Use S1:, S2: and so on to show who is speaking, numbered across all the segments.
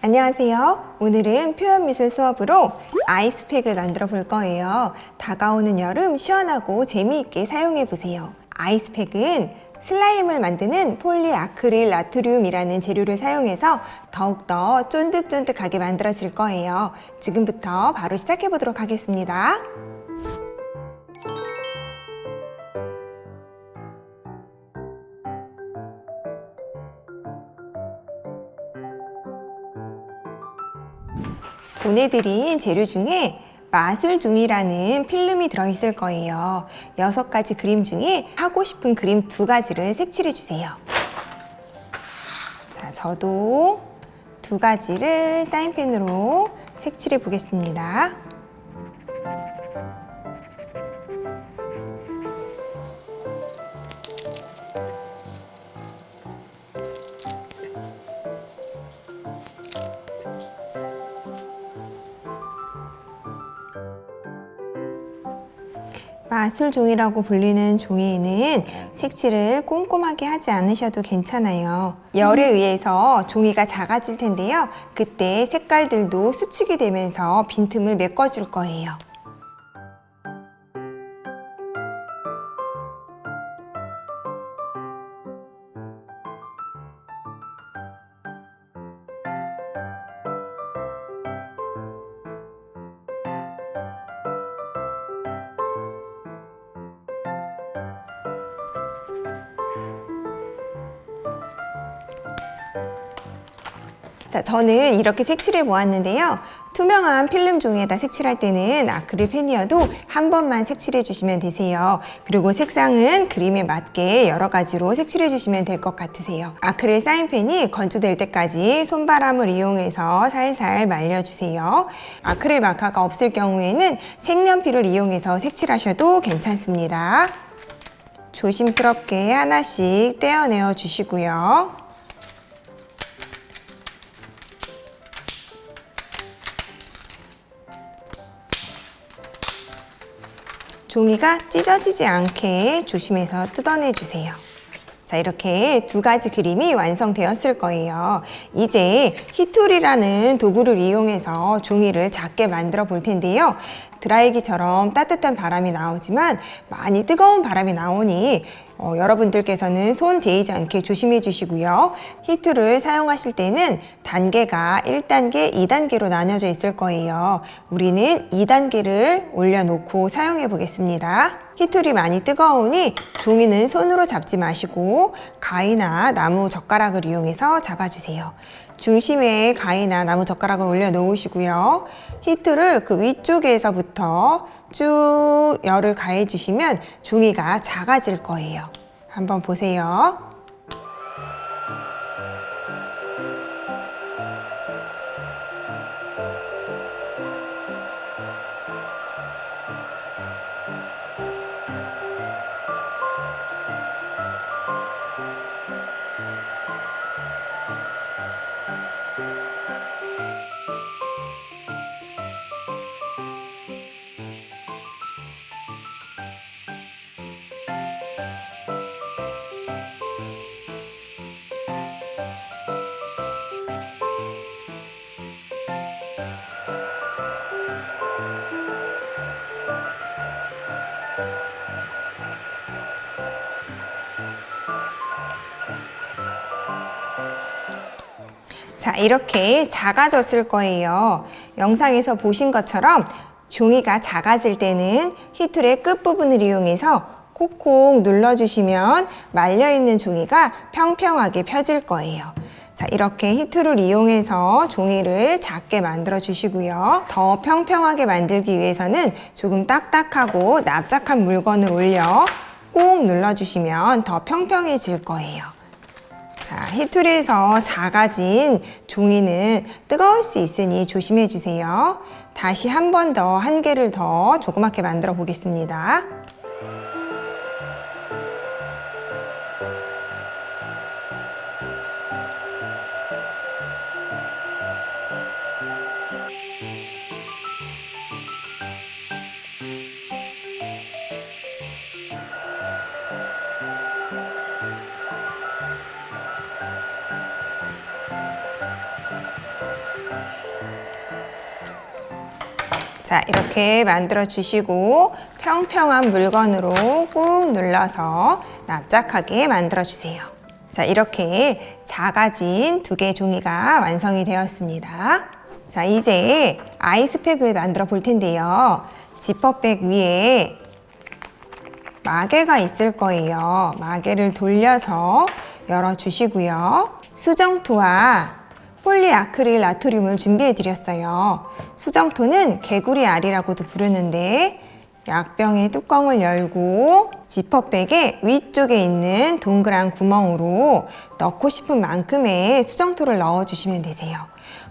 S1: 안녕하세요. 오늘은 표현미술 수업으로 아이스팩을 만들어 볼 거예요. 다가오는 여름 시원하고 재미있게 사용해 보세요. 아이스팩은 슬라임을 만드는 폴리아크릴 나트륨이라는 재료를 사용해서 더욱더 쫀득쫀득하게 만들어질 거예요. 지금부터 바로 시작해 보도록 하겠습니다. 보내드린 재료 중에 마술종이라는 필름이 들어있을 거예요. 6가지 그림 중에 하고 싶은 그림 2가지를 색칠해 주세요. 자, 저도 2가지를 사인펜으로 색칠해 보겠습니다. 마술종이라고 불리는 종이에는 색칠을 꼼꼼하게 하지 않으셔도 괜찮아요. 열에 의해서 종이가 작아질 텐데요. 그때 색깔들도 수축이 되면서 빈틈을 메꿔줄 거예요. 자, 저는 이렇게 색칠해 보았는데요. 투명한 필름 종이에다 색칠할 때는 아크릴 펜이어도 한 번만 색칠해 주시면 되세요. 그리고 색상은 그림에 맞게 여러 가지로 색칠해 주시면 될 것 같으세요. 아크릴 사인펜이 건조될 때까지 손바람을 이용해서 살살 말려주세요. 아크릴 마카가 없을 경우에는 색연필을 이용해서 색칠하셔도 괜찮습니다. 조심스럽게 하나씩 떼어내어 주시고요. 종이가 찢어지지 않게 조심해서 뜯어내 주세요. 자, 이렇게 2가지 그림이 완성되었을 거예요. 이제 히툴이라는 도구를 이용해서 종이를 작게 만들어 볼 텐데요. 드라이기처럼 따뜻한 바람이 나오지만 많이 뜨거운 바람이 나오니 여러분들께서는 손 데이지 않게 조심해 주시고요. 히툴을 사용하실 때는 단계가 1단계, 2단계로 나뉘어져 있을 거예요. 우리는 2단계를 올려놓고 사용해 보겠습니다. 히툴이 많이 뜨거우니 종이는 손으로 잡지 마시고 가위나 나무 젓가락을 이용해서 잡아주세요. 중심에 가위나 나무 젓가락을 올려 놓으시고요. 히툴을 그 위쪽에서부터 쭉 열을 가해 주시면 종이가 작아질 거예요. 한번 보세요. 자, 이렇게 작아졌을 거예요. 영상에서 보신 것처럼 종이가 작아질 때는 히툴의 끝부분을 이용해서 콕콕 눌러주시면 말려있는 종이가 평평하게 펴질 거예요. 자, 이렇게 히툴을 이용해서 종이를 작게 만들어 주시고요. 더 평평하게 만들기 위해서는 조금 딱딱하고 납작한 물건을 올려 꼭 눌러주시면 더 평평해질 거예요. 자, 히툴에서 작아진 종이는 뜨거울 수 있으니 조심해 주세요. 다시 한 번 더, 한 개를 더 조그맣게 만들어 보겠습니다. 자, 이렇게 만들어 주시고 평평한 물건으로 꾹 눌러서 납작하게 만들어 주세요. 자, 이렇게 작아진 2개의 종이가 완성이 되었습니다. 자, 이제 아이스팩을 만들어 볼 텐데요. 지퍼백 위에 마개가 있을 거예요. 마개를 돌려서 열어주시고요. 수정토와 폴리아크릴 나트륨을 준비해 드렸어요. 수정토는 개구리 알이라고도 부르는데 약병의 뚜껑을 열고 지퍼백의 위쪽에 있는 동그란 구멍으로 넣고 싶은 만큼의 수정토를 넣어주시면 되세요.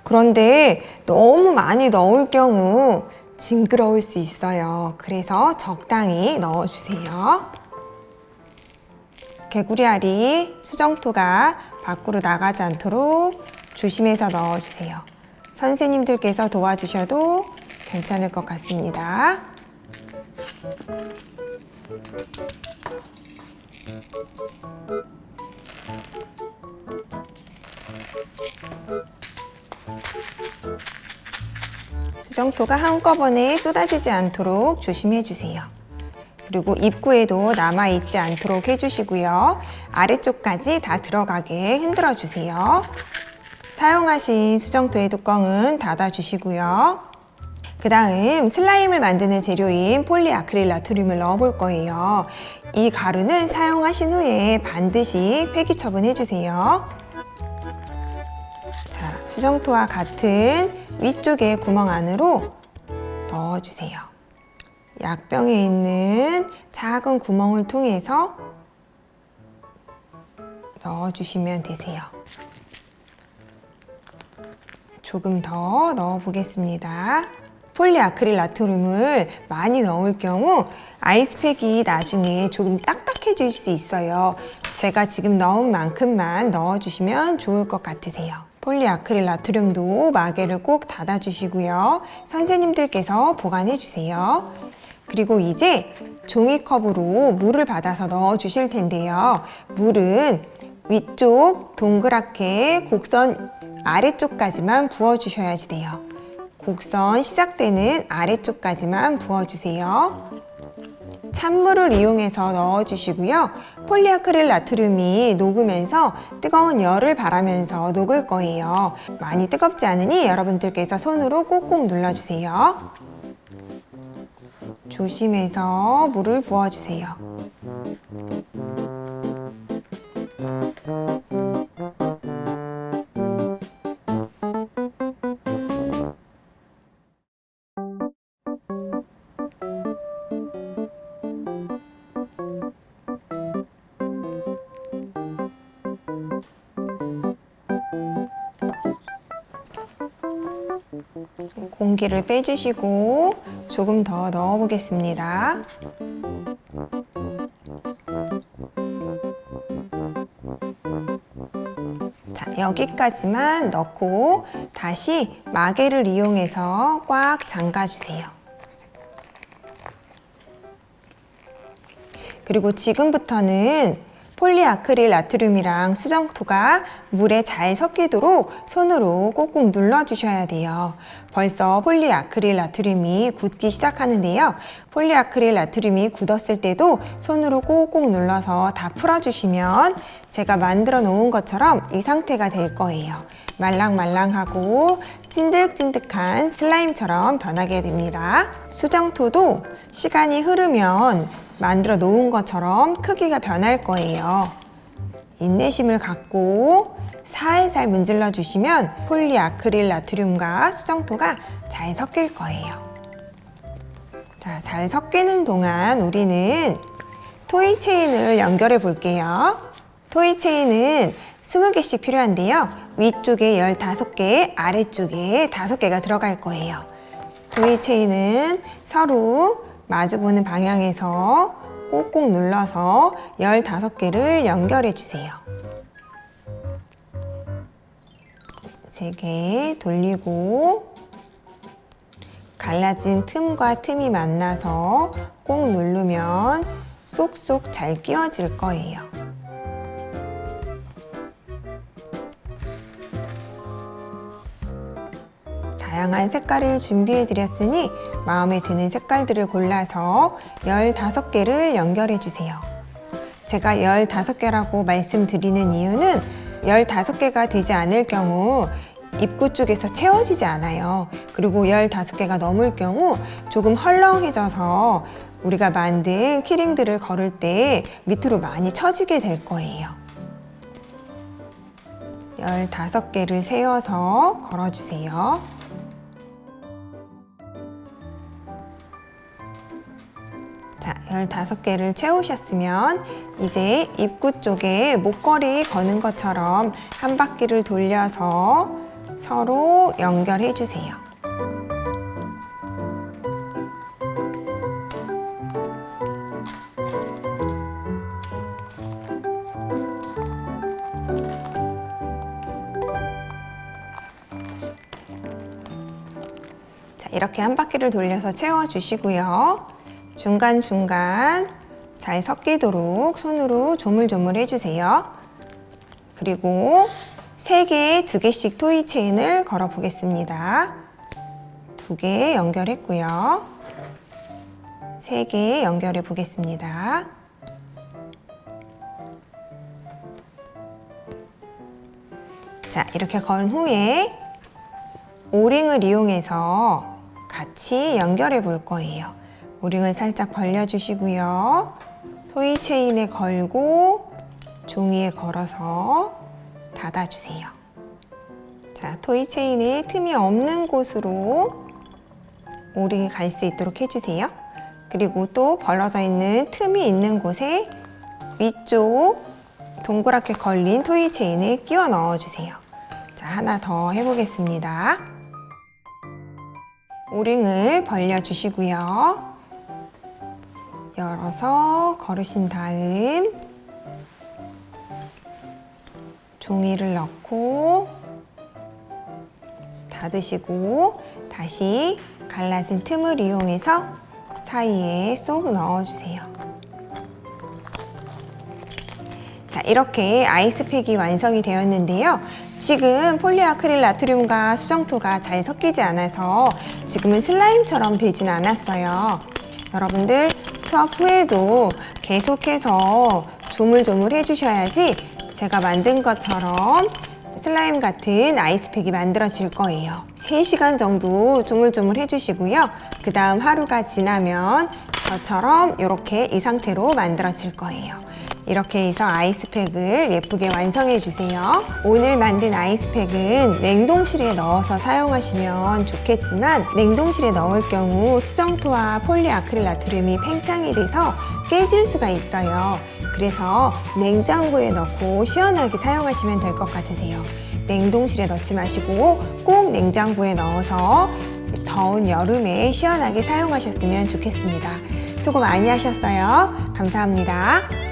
S1: 그런데 너무 많이 넣을 경우 징그러울 수 있어요. 그래서 적당히 넣어주세요. 개구리 알이 수정토가 밖으로 나가지 않도록 조심해서 넣어주세요. 선생님들께서 도와주셔도 괜찮을 것 같습니다. 수정토가 한꺼번에 쏟아지지 않도록 조심해 주세요. 그리고 입구에도 남아있지 않도록 해주시고요. 아래쪽까지 다 들어가게 흔들어 주세요. 사용하신 수정토의 뚜껑은 닫아주시고요. 그 다음 슬라임을 만드는 재료인 폴리아크릴 나트륨을 넣어 볼 거예요. 이 가루는 사용하신 후에 반드시 폐기 처분해 주세요. 자, 수정토와 같은 위쪽의 구멍 안으로 넣어주세요. 약병에 있는 작은 구멍을 통해서 넣어주시면 되세요. 조금 더 넣어 보겠습니다. 폴리아크릴 나트륨을 많이 넣을 경우 아이스팩이 나중에 조금 딱딱해질 수 있어요. 제가 지금 넣은 만큼만 넣어주시면 좋을 것 같으세요. 폴리아크릴 나트륨도 마개를 꼭 닫아주시고요. 선생님들께서 보관해 주세요. 그리고 이제 종이컵으로 물을 받아서 넣어주실 텐데요. 물은 위쪽 동그랗게 곡선 아래쪽까지만 부어주셔야지 돼요. 곡선 시작되는 아래쪽까지만 부어주세요. 찬물을 이용해서 넣어주시고요. 폴리아크릴 나트륨이 녹으면서 뜨거운 열을 발하면서 녹을 거예요. 많이 뜨겁지 않으니 여러분들께서 손으로 꼭꼭 눌러주세요. 조심해서 물을 부어주세요. 공기를 빼주시고 조금 더 넣어 보겠습니다. 자, 여기까지만 넣고 다시 마개를 이용해서 꽉 잠가주세요. 그리고 지금부터는 폴리아크릴 나트륨이랑 수정토가 물에 잘 섞이도록 손으로 꼭꼭 눌러주셔야 돼요. 벌써 폴리아크릴 나트륨이 굳기 시작하는데요. 폴리아크릴 나트륨이 굳었을 때도 손으로 꼭꼭 눌러서 다 풀어주시면 제가 만들어 놓은 것처럼 이 상태가 될 거예요. 말랑말랑하고 찐득찐득한 슬라임처럼 변하게 됩니다. 수정토도 시간이 흐르면 만들어 놓은 것처럼 크기가 변할 거예요. 인내심을 갖고 살살 문질러 주시면 폴리아크릴 나트륨과 수정토가 잘 섞일 거예요. 자, 잘 섞이는 동안 우리는 토이 체인을 연결해 볼게요. 토이 체인은 20개씩 필요한데요. 위쪽에 15개, 아래쪽에 5개가 들어갈 거예요. 토이 체인은 서로 마주보는 방향에서 꼭꼭 눌러서 15개를 연결해 주세요. 3개 돌리고 갈라진 틈과 틈이 만나서 꼭 누르면 쏙쏙 잘 끼워질 거예요. 다양한 색깔을 준비해 드렸으니 마음에 드는 색깔들을 골라서 15개를 연결해 주세요. 제가 15개라고 말씀드리는 이유는 15개가 되지 않을 경우 입구 쪽에서 채워지지 않아요. 그리고 15개가 넘을 경우 조금 헐렁해져서 우리가 만든 키링들을 걸을 때 밑으로 많이 처지게 될 거예요. 15개를 세워서 걸어주세요. 자, 15개를 채우셨으면 이제 입구 쪽에 목걸이 거는 것처럼 한 바퀴를 돌려서 서로 연결해 주세요. 자, 이렇게 한 바퀴를 돌려서 채워주시고요. 중간중간 잘 섞이도록 손으로 조물조물 해주세요. 그리고 3개, 2개씩 토이 체인을 걸어 보겠습니다. 2개 연결했고요. 3개 연결해 보겠습니다. 자, 이렇게 걸은 후에 오링을 이용해서 같이 연결해 볼 거예요. 오링을 살짝 벌려주시고요. 토이 체인에 걸고 종이에 걸어서 닫아주세요. 자, 토이 체인에 틈이 없는 곳으로 오링이 갈 수 있도록 해주세요. 그리고 또 벌어져 있는 틈이 있는 곳에 위쪽 동그랗게 걸린 토이 체인에 끼워 넣어주세요. 자, 하나 더 해보겠습니다. 오링을 벌려주시고요. 열어서 걸으신 다음 종이를 넣고 닫으시고 다시 갈라진 틈을 이용해서 사이에 쏙 넣어주세요. 자, 이렇게 아이스팩이 완성이 되었는데요. 지금 폴리아크릴 나트륨과 수정토가 잘 섞이지 않아서 지금은 슬라임처럼 되진 않았어요. 여러분들 수업 후에도 계속해서 조물조물 해주셔야지 제가 만든 것처럼 슬라임 같은 아이스팩이 만들어질 거예요. 3시간 정도 조물조물 해주시고요. 그 다음 하루가 지나면 저처럼 이렇게 이 상태로 만들어질 거예요. 이렇게 해서 아이스팩을 예쁘게 완성해 주세요. 오늘 만든 아이스팩은 냉동실에 넣어서 사용하시면 좋겠지만 냉동실에 넣을 경우 수정토와 폴리아크릴 나트륨이 팽창이 돼서 깨질 수가 있어요. 그래서 냉장고에 넣고 시원하게 사용하시면 될 것 같으세요. 냉동실에 넣지 마시고 꼭 냉장고에 넣어서 더운 여름에 시원하게 사용하셨으면 좋겠습니다. 수고 많이 하셨어요. 감사합니다.